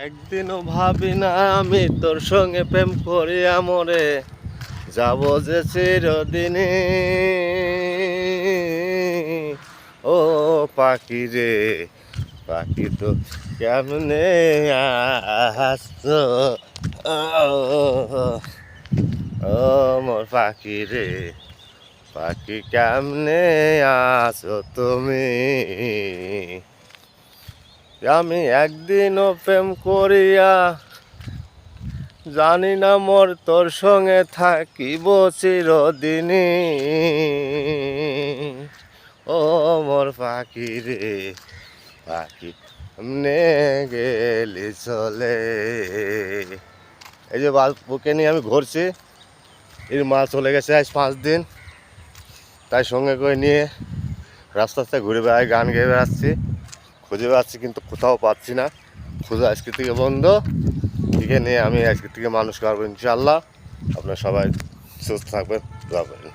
একদিনও ভাবি না আমি তোর সঙ্গে প্রেম করিয়া মরে যাব যে চিরদিনে। ও পাখি রে পাখি তো কেমনে আসছো, ও মোর পাখি রে পাখি কেমনে আছো তুমি। আমি একদিনও প্রেম করিয়া জানি না মোর তোর সঙ্গে থাকিব চিরদিনে। ও মোর পাখি রে পাখি নে গেলি চলে। এই যে বুকে নিয়ে আমি ঘুরছি, এর মা চলে গেছে আজ 5 দিন, তাই সঙ্গে করে নিয়ে রাস্তা রাস্তায় ঘুরে বেড়াই, গান গেয়ে বেড়াচ্ছি, খুঁজে বেড়াচ্ছি কিন্তু কোথাও পাচ্ছি না। খুঁজে আজকে থেকে বন্ধ, একে নিয়ে আমি আজকে থেকে মানুষ করবো ইনশাল্লাহ। আপনারা সবাই সুস্থ থাকবেন, দোয়া করেন।